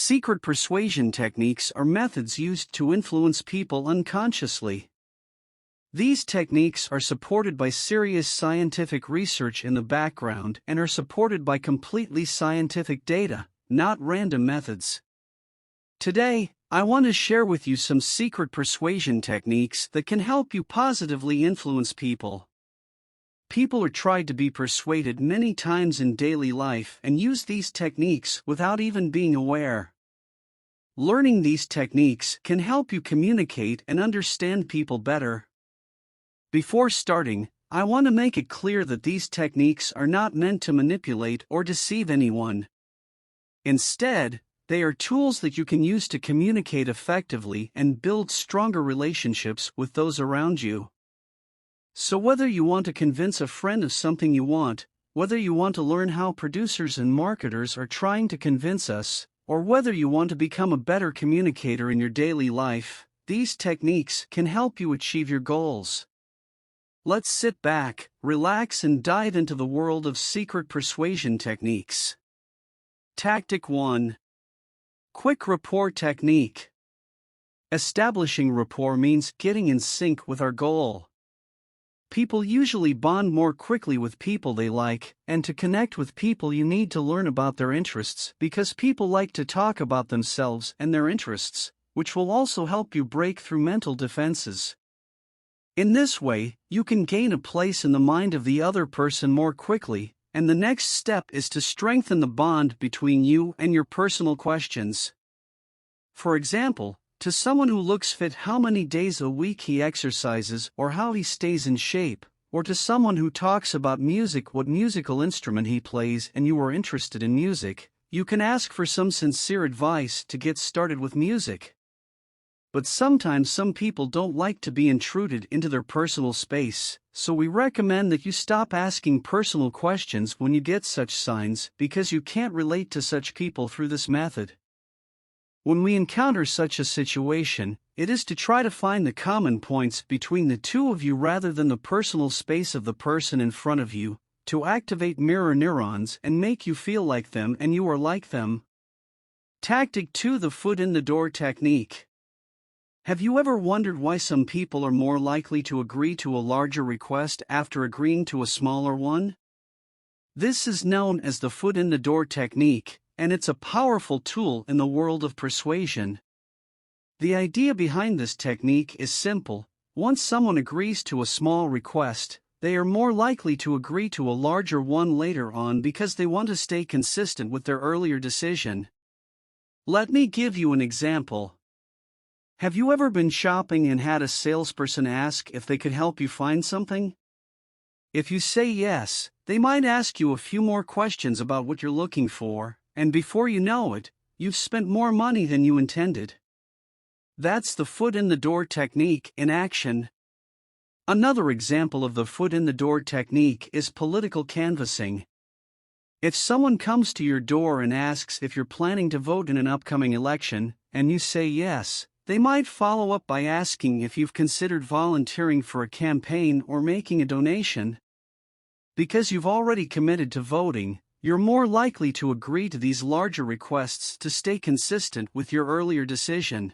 Secret persuasion techniques are methods used to influence people unconsciously. These techniques are supported by serious scientific research in the background and are supported by completely scientific data, not random methods. Today, I want to share with you some secret persuasion techniques that can help you positively influence people. People are tried to be persuaded many times in daily life and use these techniques without even being aware. Learning these techniques can help you communicate and understand people better. Before starting, I want to make it clear that these techniques are not meant to manipulate or deceive anyone. Instead, they are tools that you can use to communicate effectively and build stronger relationships with those around you. So whether you want to convince a friend of something you want, whether you want to learn how producers and marketers are trying to convince us, or whether you want to become a better communicator in your daily life, these techniques can help you achieve your goals. Let's sit back, relax, and dive into the world of secret persuasion techniques. Tactic 1. Quick rapport technique. Establishing rapport means getting in sync with our goal. People usually bond more quickly with people they like, and to connect with people you need to learn about their interests because people like to talk about themselves and their interests, which will also help you break through mental defenses. In this way, you can gain a place in the mind of the other person more quickly, and the next step is to strengthen the bond between you and your personal questions. For example, to someone who looks fit, how many days a week he exercises or how he stays in shape, or to someone who talks about music, what musical instrument he plays, and you are interested in music, you can ask for some sincere advice to get started with music. But sometimes some people don't like to be intruded into their personal space, so we recommend that you stop asking personal questions when you get such signs because you can't relate to such people through this method. When we encounter such a situation, it is to try to find the common points between the two of you rather than the personal space of the person in front of you, to activate mirror neurons and make you feel like them and you are like them. Tactic 2. The foot in the door technique. Have you ever wondered why some people are more likely to agree to a larger request after agreeing to a smaller one? This is known as the foot in the door technique, and it's a powerful tool in the world of persuasion. The idea behind this technique is simple. Once someone agrees to a small request, they are more likely to agree to a larger one later on because they want to stay consistent with their earlier decision. Let me give you an example. Have you ever been shopping and had a salesperson ask if they could help you find something? If you say yes, they might ask you a few more questions about what you're looking for, and before you know it, you've spent more money than you intended. That's the foot in the door technique in action. Another example of the foot in the door technique is political canvassing. If someone comes to your door and asks if you're planning to vote in an upcoming election, and you say yes, they might follow up by asking if you've considered volunteering for a campaign or making a donation. Because you've already committed to voting, you're more likely to agree to these larger requests to stay consistent with your earlier decision.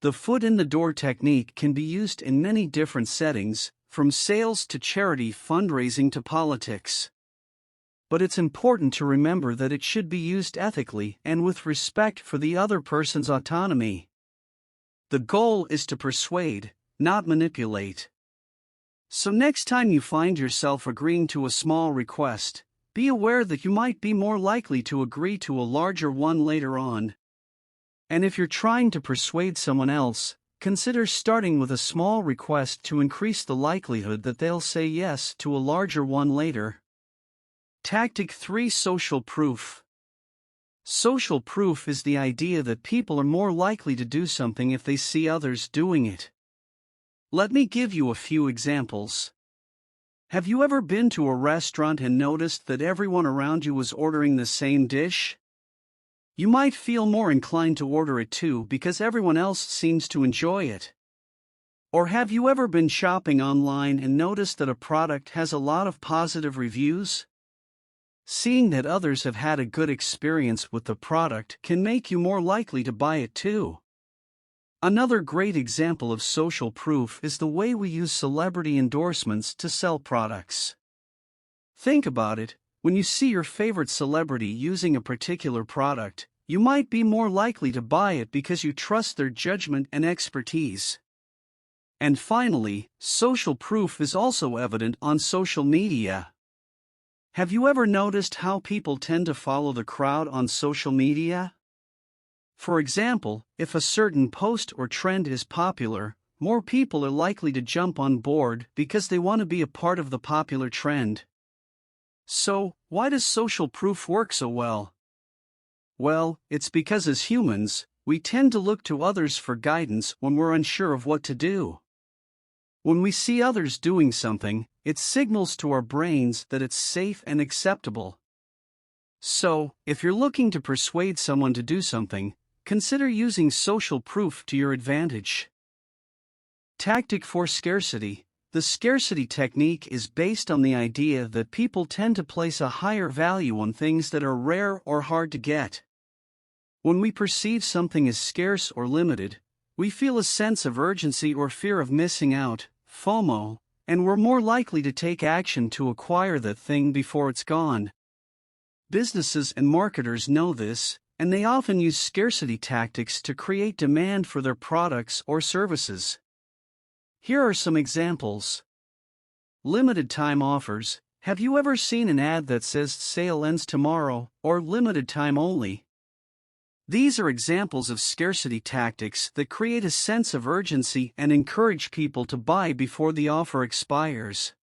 The foot in the door technique can be used in many different settings, from sales to charity fundraising to politics. But it's important to remember that it should be used ethically and with respect for the other person's autonomy. The goal is to persuade, not manipulate. So next time you find yourself agreeing to a small request, be aware that you might be more likely to agree to a larger one later on. And if you're trying to persuade someone else, consider starting with a small request to increase the likelihood that they'll say yes to a larger one later. Tactic 3. Social proof. Social proof is the idea that people are more likely to do something if they see others doing it. Let me give you a few examples. Have you ever been to a restaurant and noticed that everyone around you was ordering the same dish? You might feel more inclined to order it too because everyone else seems to enjoy it. Or have you ever been shopping online and noticed that a product has a lot of positive reviews? Seeing that others have had a good experience with the product can make you more likely to buy it too. Another great example of social proof is the way we use celebrity endorsements to sell products. Think about it, when you see your favorite celebrity using a particular product, you might be more likely to buy it because you trust their judgment and expertise. And finally, social proof is also evident on social media. Have you ever noticed how people tend to follow the crowd on social media? For example, if a certain post or trend is popular, more people are likely to jump on board because they want to be a part of the popular trend. So, why does social proof work so well? Well, it's because as humans, we tend to look to others for guidance when we're unsure of what to do. When we see others doing something, it signals to our brains that it's safe and acceptable. So, if you're looking to persuade someone to do something, consider using social proof to your advantage. Tactic for scarcity. The scarcity technique is based on the idea that people tend to place a higher value on things that are rare or hard to get. When we perceive something as scarce or limited, we feel a sense of urgency or fear of missing out, FOMO, and we're more likely to take action to acquire that thing before it's gone. Businesses and marketers know this, and they often use scarcity tactics to create demand for their products or services. Here are some examples. Limited time offers. Have you ever seen an ad that says sale ends tomorrow or limited time only? These are examples of scarcity tactics that create a sense of urgency and encourage people to buy before the offer expires.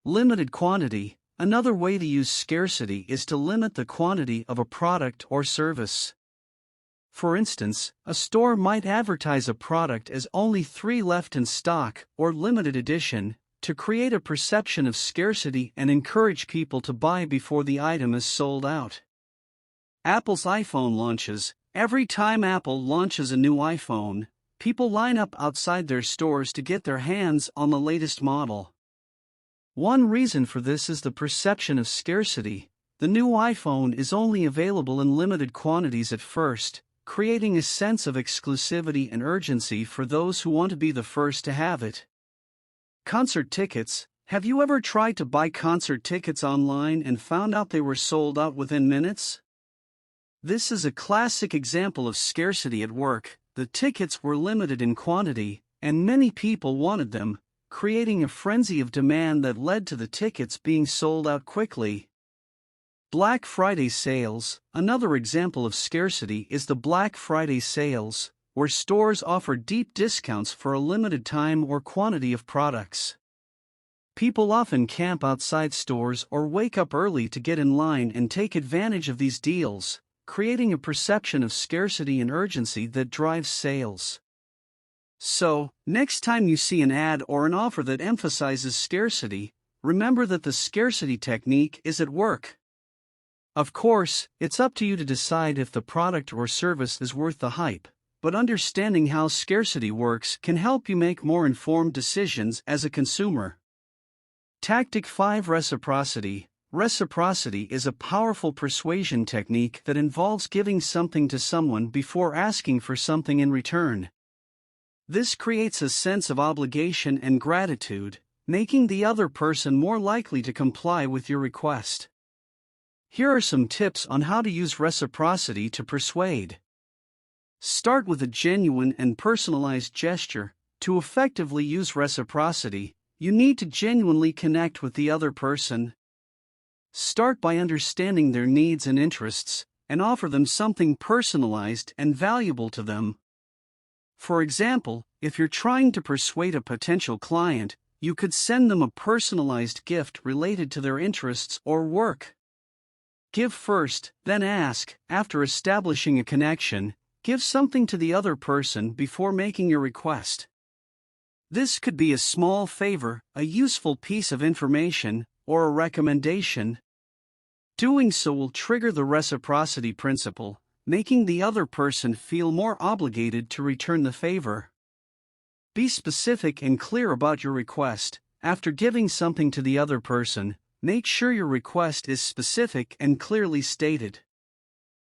Limited quantity. Another way to use scarcity is to limit the quantity of a product or service. For instance, a store might advertise a product as only 3 left in stock or limited edition to create a perception of scarcity and encourage people to buy before the item is sold out. Apple's iPhone launches. Every time Apple launches a new iPhone, people line up outside their stores to get their hands on the latest model. One reason for this is the perception of scarcity. The new iPhone is only available in limited quantities at first, creating a sense of exclusivity and urgency for those who want to be the first to have it. Concert tickets. Have you ever tried to buy concert tickets online and found out they were sold out within minutes? This is a classic example of scarcity at work. The tickets were limited in quantity, and many people wanted them, creating a frenzy of demand that led to the tickets being sold out quickly. Black Friday sales. Another example of scarcity is the Black Friday sales, where stores offer deep discounts for a limited time or quantity of products. People often camp outside stores or wake up early to get in line and take advantage of these deals, creating a perception of scarcity and urgency that drives sales. So, next time you see an ad or an offer that emphasizes scarcity, remember that the scarcity technique is at work. Of course, it's up to you to decide if the product or service is worth the hype, but understanding how scarcity works can help you make more informed decisions as a consumer. Tactic 5. Reciprocity. Reciprocity is a powerful persuasion technique that involves giving something to someone before asking for something in return. This creates a sense of obligation and gratitude, making the other person more likely to comply with your request. Here are some tips on how to use reciprocity to persuade. Start with a genuine and personalized gesture. To effectively use reciprocity, you need to genuinely connect with the other person. Start by understanding their needs and interests, and offer them something personalized and valuable to them. For example, if you're trying to persuade a potential client, you could send them a personalized gift related to their interests or work. Give first, then ask. After establishing a connection, give something to the other person before making your request. This could be a small favor, a useful piece of information, or a recommendation. Doing so will trigger the reciprocity principle, making the other person feel more obligated to return the favor. Be specific and clear about your request. After giving something to the other person, Make sure your request is specific and clearly stated.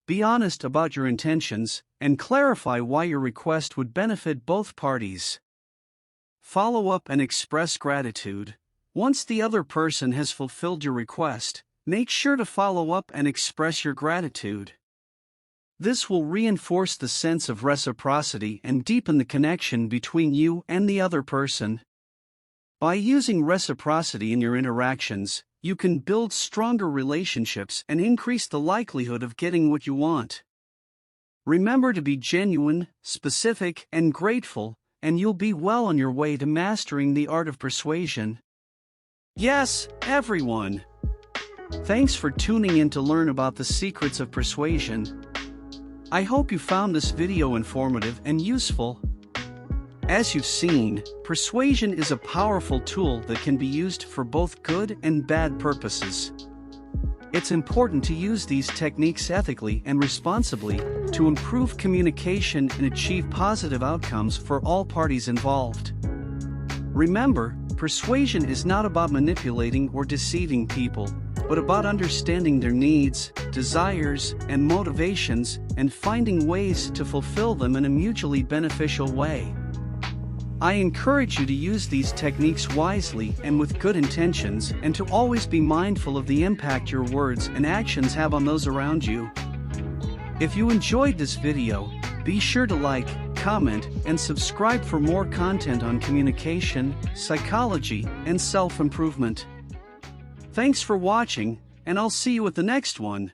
Be honest about your intentions, and clarify why your request would benefit both parties. Follow up and express gratitude. Once the other person has fulfilled your request, make sure to follow up and express your gratitude. This will reinforce the sense of reciprocity and deepen the connection between you and the other person. By using reciprocity in your interactions, you can build stronger relationships and increase the likelihood of getting what you want. Remember to be genuine, specific, and grateful, and you'll be well on your way to mastering the art of persuasion. Yes, everyone! Thanks for tuning in to learn about the secrets of persuasion. I hope you found this video informative and useful. As you've seen, persuasion is a powerful tool that can be used for both good and bad purposes. It's important to use these techniques ethically and responsibly to improve communication and achieve positive outcomes for all parties involved. Remember, persuasion is not about manipulating or deceiving people, but about understanding their needs, desires, and motivations, and finding ways to fulfill them in a mutually beneficial way. I encourage you to use these techniques wisely and with good intentions, and to always be mindful of the impact your words and actions have on those around you. If you enjoyed this video, be sure to like, comment, and subscribe for more content on communication, psychology, and self-improvement. Thanks for watching, and I'll see you at the next one.